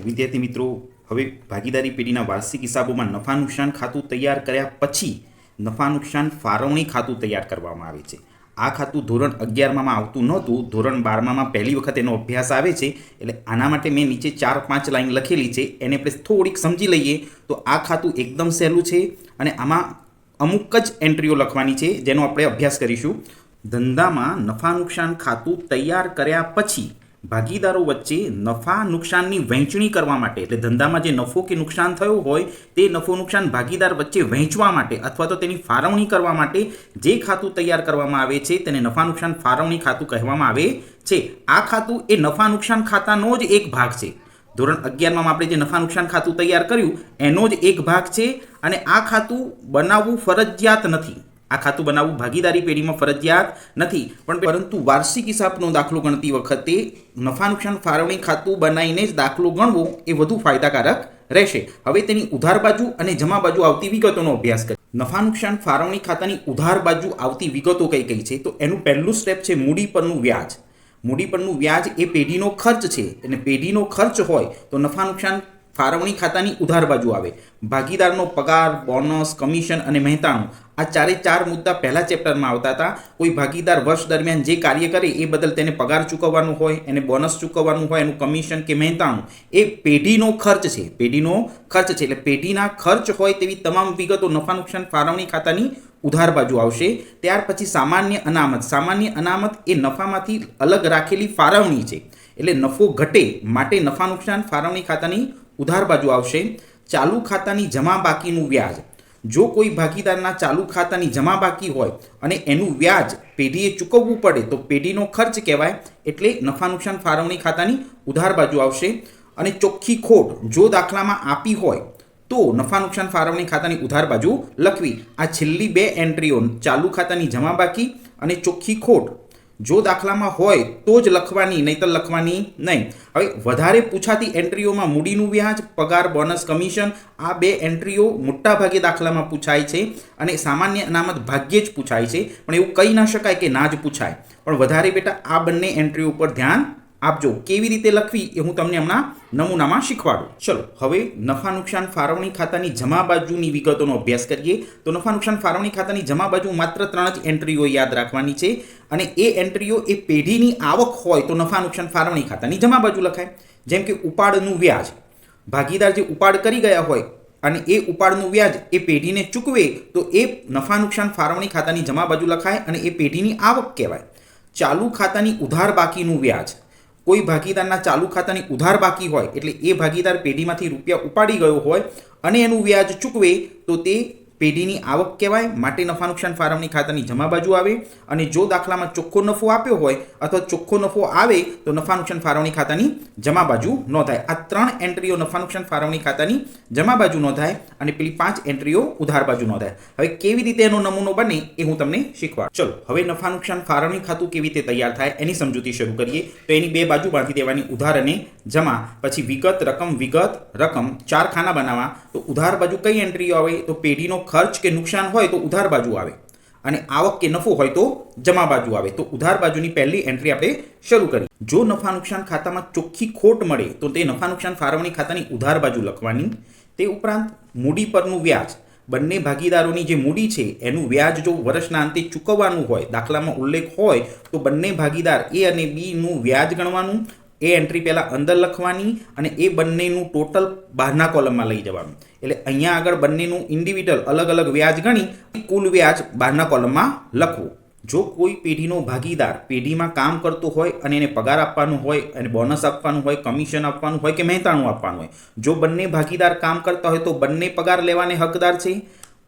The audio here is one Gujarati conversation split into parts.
વિદ્યાર્થી મિત્રો, હવે ભાગીદારી પેઢીના વાર્ષિક હિસાબોમાં નફા નુકસાન ખાતું તૈયાર કર્યા પછી નફા નુકસાન ફાળવણી ખાતું તૈયાર કરવામાં આવે છે. આ ખાતું ધોરણ 11માં આવતું નહોતું, ધોરણ 12માં પહેલી વખત એનો અભ્યાસ આવે છે. એટલે આના માટે મેં નીચે 4-5 લાઈન લખેલી છે, એને આપણે થોડીક સમજી લઈએ તો આ ખાતું એકદમ સહેલું છે અને આમાં અમુક જ એન્ટ્રીઓ લખવાની છે જેનો આપણે અભ્યાસ કરીશું. ધંધામાં નફા નુકસાન ખાતું તૈયાર કર્યા પછી ભાગીદારો વચ્ચે નફા નુકસાનની વહેંચણી કરવા માટે, એટલે ધંધામાં જે નફો કે નુકસાન થયું હોય તે નફો નુકસાન ભાગીદાર વચ્ચે વહેંચવા માટે અથવા તો તેની ફાળવણી કરવા માટે જે ખાતું તૈયાર કરવામાં આવે છે તેને નફા નુકસાન ફાળવણી ખાતું કહેવામાં આવે છે. આ ખાતું એ નફા નુકસાન ખાતાનો જ એક ભાગ છે. ધોરણ 11માં આપણે જે નફા નુકસાન ખાતું તૈયાર કર્યું એનો જ એક ભાગ છે અને આ ખાતું બનાવવું ફરજિયાત નથી. આ ખાતું બનાવવું ભાગીદારી પેઢીમાં ફરજિયાત નથી, પરંતુ વાર્ષિક હિસાબનો દાખલો ગણતી વખતે નફા નુકસાન ફાળવણી ખાતું બનાવીને જ દાખલો ગણવો એ વધુ ફાયદાકારક રહેશે. હવે તેની ઉધાર બાજુ અને જમા બાજુ આવતી વિગતોનો અભ્યાસ કરીએ. નફા નુકસાન ફાળવણી ખાતાની ઉધાર બાજુ આવતી વિગતો કઈ કઈ છે તો એનું પહેલું સ્ટેપ છે મૂડી પરનું વ્યાજ. મૂડી પરનું વ્યાજ એ પેઢીનો ખર્ચ છે અને પેઢીનો ખર્ચ હોય તો નફા નુકસાન ફાળવણી ખાતાની ઉધાર બાજુ આવે. ભાગીદારનો પગાર, બોનસ, કમિશન અને મહેતાણું આ ચાર મુદ્દા પહેલા ચેપ્ટરમાં આવતા હતા. કોઈ ભાગીદાર વર્ષ દરમિયાન જે કાર્ય કરે એ બદલ તેને પગાર ચૂકવવાનું હોય, એને બોનસ ચૂકવવાનું હોય, એનું કમિશન કે મહેતાણું એ પેઢીનો ખર્ચ છે. પેઢીનો ખર્ચ છે એટલે પેઢીના ખર્ચ હોય તેવી તમામ વિગતો નફા નુકસાન ફાળવણી ખાતાની ઉધાર બાજુ આવશે. ત્યાર પછી સામાન્ય અનામત. સામાન્ય અનામત એ નફામાંથી અલગ રાખેલી ફાળવણી છે, એટલે નફો ઘટે માટે નફા નુકસાન ફાળવણી ખાતાની ઉધાર બાજુ આવશે. ચાલુ ખાતાની જમા બાકીનું વ્યાજ. જો કોઈ ભાગીદારના ચાલુ ખાતાની જમા બાકી હોય અને એનું વ્યાજ પેઢીએ ચૂકવવું પડે તો પેઢીનો ખર્ચ કહેવાય, એટલે નફા નુકસાન ફાળવણી ખાતાની ઉધાર બાજુ આવશે. અને ચોખ્ખી ખોટ જો દાખલામાં આપી હોય તો નફા નુકસાન ફાળવણી ખાતાની ઉધાર બાજુ લખવી. આ છેલ્લી બે એન્ટ્રીઓ ચાલુ ખાતાની જમા બાકી અને ચોખ્ખી ખોટ જો દાખલામાં હોય તો જ લખવાની, નહીંતર લખવાની નહીં. હવે વધારે પૂછાતી એન્ટ્રીઓમાં મૂડીનું વ્યાજ, પગાર, બોનસ, કમિશન આ બે એન્ટ્રીઓ મોટા ભાગે દાખલામાં પૂછાય છે અને સામાન્ય અનામત ભાગ્યે જ પૂછાય છે. પણ એવું કહી ના શકાય કે ના જ પૂછાય, પણ વધારે બેટા આ બંને એન્ટ્રીઓ ઉપર ધ્યાન આપજો. કેવી રીતે લખવી એ હું તમને હમણાં નમૂનામાં શીખવાડું. ચલો હવે નફા નુકસાન ફાળવણી ખાતાની જમા બાજુની વિગતોનો અભ્યાસ કરીએ. તો નફા નુકસાન ફાળવણી ખાતાની જમા બાજુ માત્ર 3 જ એન્ટ્રીઓ યાદ રાખવાની છે અને એ એન્ટ્રીઓ એ પેઢીની આવક હોય તો નફા નુકસાન ફાળવણી ખાતાની જમા બાજુ લખાય. જેમ કે ઉપાડનું વ્યાજ. ભાગીદાર જે ઉપાડ કરી ગયા હોય અને એ ઉપાડનું વ્યાજ એ પેઢીને ચૂકવે તો એ નફા નુકસાન ફાળવણી ખાતાની જમા બાજુ લખાય અને એ પેઢીની આવક કહેવાય. ચાલુ ખાતાની ઉધાર બાકીનું વ્યાજ. કોઈ ભાગીદારના ચાલુ ખાતાની ઉધાર બાકી હોય એટલે એ ભાગીદાર પેઢીમાંથી રૂપિયા ઉપાડી ગયો હોય અને એનું વ્યાજ ચૂકવે તો તે પેઢીની આવક કહેવાય, માટે નફા નુકસાન ફાળવણી ખાતાની જમા બાજુ આવે. અને જો દાખલામાં ચોખ્ખો નફો આપ્યો હોય અથવા ચોખ્ખો નફો આવે તો નફા નુકસાન ફાળવણી ખાતાની જમા બાજુ નોંધાય. આ 3 એન્ટ્રીઓ નફા નુકસાન ફાળવણી ખાતાની જમા બાજુ નોંધાય અને પેલી 5 એન્ટ્રીઓ ઉધાર બાજુ નોંધાય. હવે કેવી રીતે એનો નમૂનો બને એ હું તમને શીખવાડું. ચલો હવે નફા નુકસાન ફાળવણી ખાતું કેવી રીતે તૈયાર થાય એની સમજૂતી શરૂ કરીએ. તો એની બે બાજુ બાંધી દેવાની, ઉધાર અને જમા. પછી વિગત, રકમ, વિગત, રકમ 4 ખાના બનાવવા. તો ઉધાર બાજુ કઈ એન્ટ્રીઓ આવે તો પેઢીનો ખર્ચ કે નુકસાન હોય તો ઉધાર બાજુ આવે અને આવક કે નફો હોય તો જમા બાજુ આવે. તો ઉધાર બાજુની પહેલી એન્ટ્રી આપણે શરૂ કરી. જો નફા નુકસાન ખાતામાં ચોખ્ખી ખોટ મળે તો તે નફા નુકસાન ફાળવણી ખાતાની ઉધાર બાજુ લખવાની. તે ઉપરાંત મૂડી પરનું વ્યાજ. બંને ભાગીદારોની જે મૂડી છે એનું વ્યાજ જો વર્ષના અંતે ચૂકવવાનું હોય, દાખલામાં ઉલ્લેખ હોય તો બંને ભાગીદાર એ અને બી નું વ્યાજ ગણવાનું. એ એન્ટ્રી પહેલાં અંદર લખવાની અને એ બંનેનું ટોટલ બહારના કોલમમાં લઈ જવાનું. એટલે અહીંયા આગળ બંનેનું ઇન્ડિવિડ્યુઅલ અલગ અલગ વ્યાજ ગણી કુલ વ્યાજ બહારના કોલમમાં લખવું. જો કોઈ પેઢીનો ભાગીદાર પેઢીમાં કામ કરતો હોય અને એને પગાર આપવાનો હોય, અને બોનસ આપવાનું હોય, કમિશન આપવાનું હોય કે મહેતાણું આપવાનું હોય, જો બંને ભાગીદાર કામ કરતા હોય તો બંને પગાર લેવાને હકદાર છે,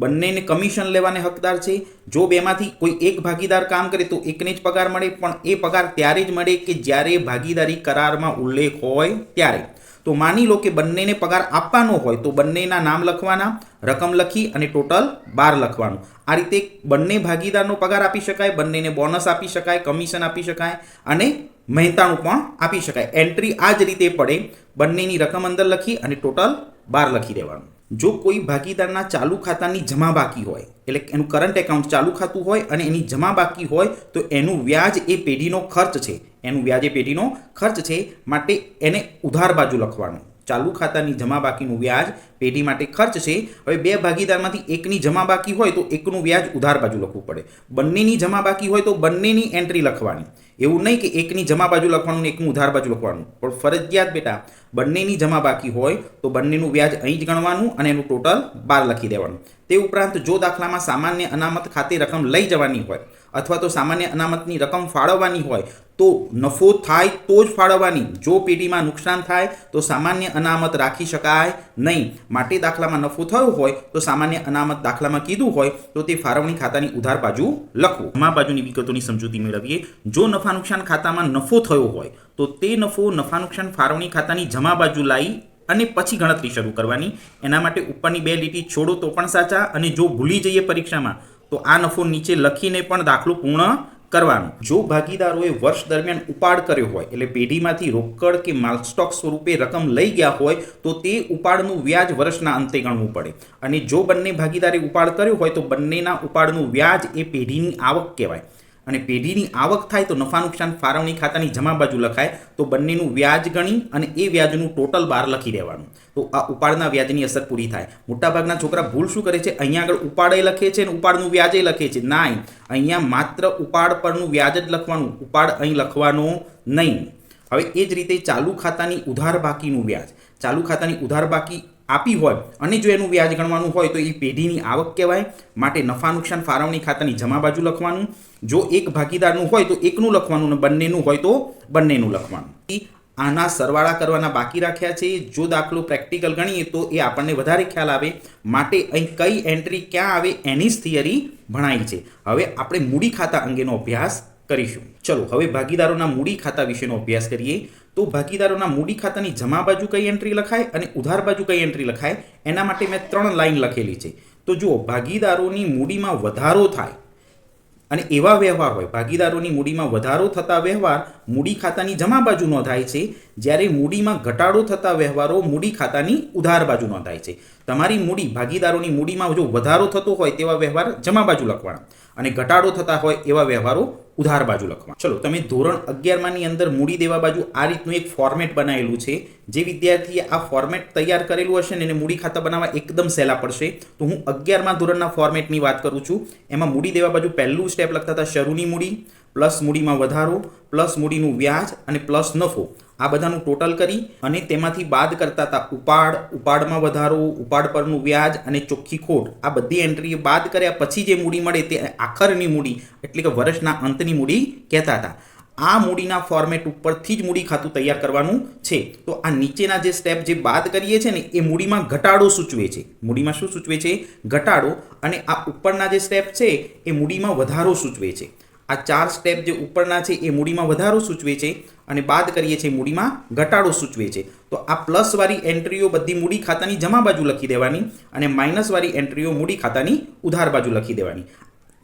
બંનેને કમિશન લેવાને હકદાર છે. જો બેમાંથી કોઈ એક ભાગીદાર કામ કરે તો એકને જ પગાર મળે, પણ એ પગાર ત્યારે જ મળે કે જ્યારે ભાગીદારી કરારમાં ઉલ્લેખ હોય ત્યારે. તો માની લો કે બંનેને પગાર આપવાનો હોય તો બંનેના નામ લખવાના, રકમ લખી અને ટોટલ 12 લખવાનું. આ રીતે બંને ભાગીદારનો પગાર આપી શકાય, બંનેને બોનસ આપી શકાય, કમિશન આપી શકાય અને મહેતાણું પણ આપી શકાય. એન્ટ્રી આ જ રીતે પડે. બંનેની રકમ અંદર લખી અને ટોટલ 12 લખી દેવાનું. જો કોઈ ભાગીદારના ચાલુ ખાતાની જમા બાકી હોય, એટલે એનું કરંટ એકાઉન્ટ ચાલુ ખાતું હોય અને એની જમા બાકી હોય તો એનું વ્યાજ એ પેઢીનો ખર્ચ છે. એનું વ્યાજ એ પેઢીનો ખર્ચ છે, માટે એને ઉધાર બાજુ લખવાનું. ચાલુ ખાતાની જમા બાકીનું વ્યાજ પેઢી માટે ખર્ચ છે. હવે બે ભાગીદારમાંથી એકની જમા બાકી હોય તો એકનું વ્યાજ ઉધાર બાજુ લખવું પડે. બંનેની જમા બાકી હોય તો બંનેની એન્ટ્રી લખવાની. એવું નહીં કે એકની જમા બાજુ લખવાનું ને એકનું ઉધાર બાજુ લખવાનું, પણ ફરજિયાત બેટા બંનેની જમા બાકી હોય તો બંનેનું વ્યાજ અહીં જ ગણવાનું અને એનું ટોટલ 12 લખી દેવાનું. તે ઉપરાંત જો દાખલામાં સામાન્ય અનામત ખાતે રકમ લઈ જવાની હોય અથવા તો સામાન્ય અનામતની રકમ ફાળવવાની હોય તો નફો થાય તો જ ફાળવવાની. જો પેઢીમાં નુકસાન થાય તો સામાન્ય અનામત રાખી શકાય નહીં. માટે દાખલામાં નફો થયો હોય તો સામાન્ય અનામત દાખલામાં કીધું હોય તો તે ફાળવણી ખાતાની ઉધાર બાજુ લખવું. જમા બાજુની વિગતોની સમજૂતી મેળવીએ. જો નફા નુકસાન ખાતામાં નફો થયો હોય તો તે નફો નફા નુકસાન ફાળવણી ખાતાની જમા બાજુ લાવી અને પછી ગણતરી શરૂ કરવાની. એના માટે ઉપરની 2 લીટી છોડો તો પણ સાચા, અને જો ભૂલી જઈએ પરીક્ષામાં તો આ નફો નીચે લખીને પણ દાખલો પૂર્ણ કરવાનું. જો ભાગીદારોએ વર્ષ દરમિયાન ઉપાડ કર્યો હોય એટલે પેઢીમાંથી રોકડ કે માલસ્ટોક સ્વરૂપે રકમ લઈ ગયા હોય તો તે ઉપાડનું વ્યાજ વર્ષના અંતે ગણવું પડે. અને જો બંને ભાગીદારે ઉપાડ કર્યો હોય તો બંનેના ઉપાડનું વ્યાજ એ પેઢીની આવક કહેવાય. અને પેઢીની આવક થાય તો નફા નુકસાન ફાળવણી ખાતાની જમા બાજુ લખાય. તો બંનેનું વ્યાજ ગણી અને એ વ્યાજનું ટોટલ 12 લખી દેવાનું. તો આ ઉપાડના વ્યાજની અસર પૂરી થાય. મોટાભાગના છોકરા ભૂલ શું કરે છે, અહીંયા આગળ ઉપાડે લખે છે અને ઉપાડનું વ્યાજે લખે છે. ના, અહીંયા માત્ર ઉપાડ પરનું વ્યાજ જ લખવાનું, ઉપાડ અહીં લખવાનો નહીં. હવે એ જ રીતે ચાલુ ખાતાની ઉધાર બાકીનું વ્યાજ, ચાલુ ખાતાની ઉધાર બાકી આપી હોય અને જો એનું વ્યાજ ગણવાનું હોય તો એ પેઢીની આવક કહેવાય. માટે નફા નુકસાન ફાળવણી ખાતાની જમા બાજુ લખવાનું. જો એક ભાગીદારનું હોય તો એકનું લખવાનું અને બંનેનું હોય તો બંનેનું લખવાનું. આના સરવાળા કરવાના બાકી રાખ્યા છે. જો દાખલો પ્રેક્ટિકલ ગણીએ તો એ આપણને વધારે ખ્યાલ આવે. માટે અહીં કઈ એન્ટ્રી ક્યાં આવે એની જ થિયરી ભણાઈ છે. હવે આપણે મૂડી ખાતા અંગેનો અભ્યાસ કરીશું. ચલો હવે ભાગીદારોના મૂડી ખાતા વિશેનો અભ્યાસ કરીએ. તો ભાગીદારોના મૂડી ખાતાની જમા બાજુ કઈ એન્ટ્રી લખાય અને ઉધાર બાજુ કઈ એન્ટ્રી લખાય એના માટે મેં 3 લાઈન લખેલી છે. તો જુઓ, ભાગીદારોની મૂડીમાં વધારો થાય અને એવા વ્યવહાર હોય, ભાગીદારોની મૂડીમાં વધારો થતા વ્યવહાર મૂડી ખાતાની જમા બાજુ નોંધાય છે, જ્યારે મૂડીમાં ઘટાડો થતા વ્યવહારો મૂડી ખાતાની ઉધાર બાજુ નોંધાય છે. તમારી મૂડી, ભાગીદારોની મૂડીમાં જો વધારો થતો હોય તેવા વ્યવહાર જમા બાજુ લખવાના અને ઘટાડો થતા હોય એવા વ્યવહારો ઉધાર બાજુ લખવાના. ચલો, તમે ધોરણ 11 અંદર મૂડી દેવા બાજુ આ રીતનું એક ફોર્મેટ બનાવેલું છે. જે વિદ્યાર્થીએ આ ફોર્મેટ તૈયાર કરેલું હશે ને એને મૂડી ખાતા બનાવવા એકદમ સહેલા પડશે. તો હું 11મા ધોરણના ફોર્મેટની વાત કરું છું. એમાં મૂડી દેવા બાજુ પહેલું સ્ટેપ લખતા હતા શરૂની મૂડી પ્લસ મૂડીમાં વધારો પ્લસ મૂડીનું વ્યાજ અને પ્લસ નફો. આ બધાનું ટોટલ કરી અને તેમાંથી બાદ કરતા હતા ઉપાડ, ઉપાડમાં વધારો, ઉપાડ પરનું વ્યાજ અને ચોખ્ખી ખોટ. આ બધી એન્ટ્રી બાદ કર્યા પછી જે મૂડી મળે તે આખરની મૂડી એટલે કે વર્ષના અંતની મૂડી કહેતા હતા. આ મૂડીના ફોર્મેટ ઉપરથી જ મૂડી ખાતું તૈયાર કરવાનું છે. તો આ નીચેના જે સ્ટેપ જે બાદ કરીએ છીએ ને એ મૂડીમાં ઘટાડો સૂચવે છે. મૂડીમાં શું સૂચવે છે? ઘટાડો. અને આ ઉપરના જે સ્ટેપ છે એ મૂડીમાં વધારો સૂચવે છે. આ 4 સ્ટેપ જે ઉપરના છે એ મૂડીમાં વધારો સૂચવે છે અને બાદ કરીએ છીએ મૂડીમાં ઘટાડો સૂચવે છે. તો આ પ્લસવાળી એન્ટ્રીઓ બધી મૂડી ખાતાની જમા બાજુ લખી દેવાની અને માઇનસવાળી એન્ટ્રીઓ મૂડી ખાતાની ઉધાર બાજુ લખી દેવાની.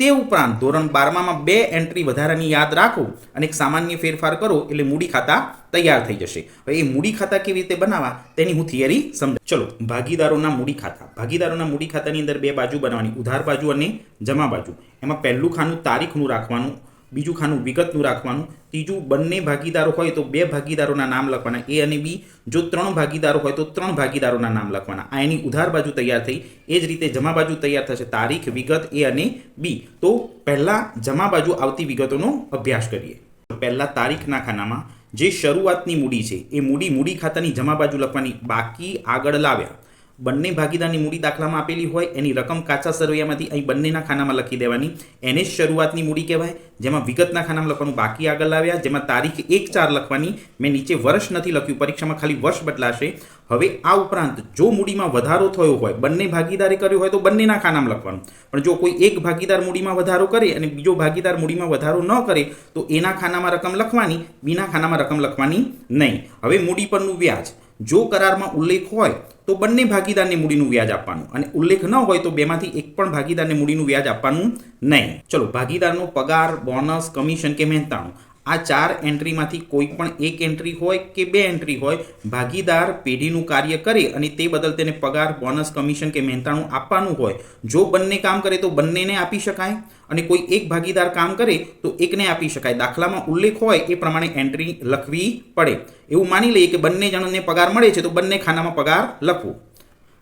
તે ઉપરાંત ધોરણ 12માં 2 એન્ટ્રી વધારાની યાદ રાખો અને એક સામાન્ય ફેરફાર કરો એટલે મૂડી ખાતા તૈયાર થઈ જશે. હવે એ મૂડી ખાતા કેવી રીતે બનાવવા તેની હું થિયરી સમજાવું. ચલો, ભાગીદારોના મૂડી ખાતા. ભાગીદારોના મૂડી ખાતાની અંદર 2 બાજુ બનાવવાની, ઉધાર બાજુ અને જમા બાજુ. એમાં પહેલું ખાનું તારીખનું રાખવાનું, બીજું ખાનું વિગતનું રાખવાનું, ત્રીજું બંને ભાગીદારો હોય તો 2 ભાગીદારોના નામ લખવાના A અને B. જો 3 ભાગીદારો હોય તો 3 ભાગીદારોના નામ લખવાના. આ એની ઉધાર બાજુ તૈયાર થઈ. એ જ રીતે જમા બાજુ તૈયાર થશે, તારીખ, વિગત A અને B. તો પહેલા જમા બાજુ આવતી વિગતોનો અભ્યાસ કરીએ. પહેલા તારીખના ખાનામાં જે શરૂઆતની મૂડી છે એ મૂડી ખાતાની જમા બાજુ લખવાની. બાકી આગળ લાવ્યા. બંને ભાગીદારની મૂડી દાખલામાં આપેલી હોય એની રકમ કાચા સરવૈયામાંથી અહીં બંનેના ખાનામાં લખી દેવાની. એને જ શરૂઆતની મૂડી કહેવાય. જેમાં વિગતના ખાનામાં લખવાનું, બાકી આગળ લાવ્યા, જેમાં તારીખ 1/4 લખવાની. મેં નીચે વર્ષ નથી લખ્યું, પરીક્ષામાં ખાલી વર્ષ બદલાશે. હવે આ ઉપરાંત જો મૂડીમાં વધારો થયો હોય, બંને ભાગીદારે કર્યો હોય તો બંનેના ખાનામાં લખવાનું. પણ જો કોઈ એક ભાગીદાર મૂડીમાં વધારો કરે અને બીજો ભાગીદાર મૂડીમાં વધારો ન કરે તો એના ખાનામાં રકમ લખવાની, બીના ખાનામાં રકમ લખવાની નહીં. હવે મૂડી પરનું વ્યાજ. જો કરારમાં ઉલ્લેખ હોય તો બંને ભાગીદારને મૂડીનું વ્યાજ આપવાનું અને ઉલ્લેખ ન હોય તો બેમાંથી એક પણ ભાગીદારને મૂડીનું વ્યાજ આપવાનું નહીં. ચલો, ભાગીદારનો પગાર, બોનસ, કમિશન કે મહેનતાણું આ 4 એન્ટ્રીમાંથી કોઈ પણ એક એન્ટ્રી હોય કે 2 એન્ટ્રી હોય, ભાગીદાર પેઢીનું કાર્ય કરે અને તે બદલ તેને પગાર, બોનસ, કમિશન કે મહેનતાણું આપવાનું હોય. જો બંને કામ કરે તો બંનેને આપી શકાય અને કોઈ એક ભાગીદાર કામ કરે તો એકને આપી શકાય. દાખલામાં ઉલ્લેખ હોય એ પ્રમાણે એન્ટ્રી લખવી પડે. એવું માની લઈએ કે બંને જણને પગાર મળે છે તો બંને ખાનામાં પગાર લખવો.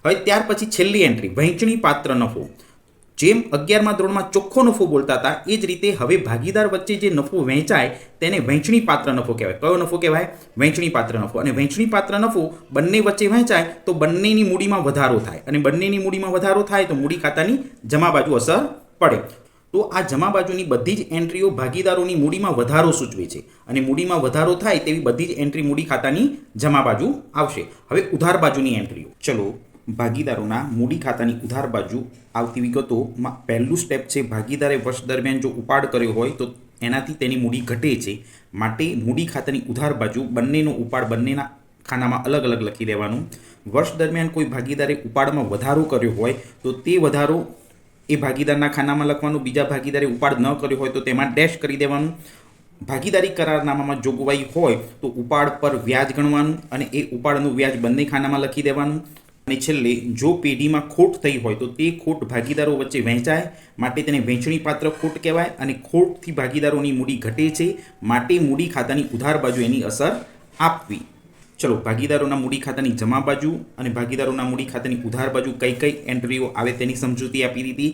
હવે ત્યાર પછી છેલ્લી એન્ટ્રી વહેંચણી પાત્ર નફો. જેમ 11મા ધોરણમાં ચોખ્ખો નફો બોલતા હતા એ જ રીતે હવે ભાગીદાર વચ્ચે જે નફો વહેંચાય તેને વહેંચણી પાત્ર નફો કહેવાય. કયો નફો કહેવાય? વહેંચણી પાત્ર નફો. અને વહેંચણી પાત્ર નફો બંને વચ્ચે વહેંચાય તો બંનેની મૂડીમાં વધારો થાય અને બંનેની મૂડીમાં વધારો થાય તો મૂડી ખાતાની જમા બાજુ અસર પડે. તો આ જમા બાજુની બધી જ એન્ટ્રીઓ ભાગીદારોની મૂડીમાં વધારો સૂચવે છે અને મૂડીમાં વધારો થાય તેવી બધી જ એન્ટ્રી મૂડી ખાતાની જમા બાજુ આવશે. હવે ઉધાર બાજુની એન્ટ્રીઓ. ચલો, ભાગીદારોના મૂડી ખાતાની ઉધાર બાજુ આવતી વિગતોમાં પહેલું સ્ટેપ છે ભાગીદારે વર્ષ દરમિયાન જો ઉપાડ કર્યો હોય તો એનાથી તેની મૂડી ઘટે છે. માટે મૂડી ખાતાની ઉધાર બાજુ બંનેનો ઉપાડ બંનેના ખાનામાં અલગ અલગ લખી દેવાનું. વર્ષ દરમિયાન કોઈ ભાગીદારે ઉપાડમાં વધારો કર્યો હોય તો તે વધારો એ ભાગીદારના ખાનામાં લખવાનું. બીજા ભાગીદારે ઉપાડ ન કર્યો હોય તો તેમાં ડેશ કરી દેવાનું. ભાગીદારી કરારનામામાં જોગવાઈ હોય તો ઉપાડ પર વ્યાજ ગણવાનું અને એ ઉપાડનું વ્યાજ બંને ખાનામાં લખી દેવાનું. અને છેલ્લે જો પેઢીમાં ખોટ થઈ હોય તો તે ખોટ ભાગીદારો વચ્ચે વહેંચાય માટે તેને વહેંચણી પાત્ર ખોટ કહેવાય અને ખોટથી ભાગીદારોની મૂડી ઘટે છે માટે મૂડી ખાતાની ઉધાર બાજુ એની અસર આપવી. ચલો, ભાગીદારોના મૂડી ખાતાની જમા બાજુ અને ભાગીદારોના મૂડી ખાતાની ઉધાર બાજુ કઈ કઈ એન્ટ્રીઓ આવે તેની સમજૂતી આપી દીધી.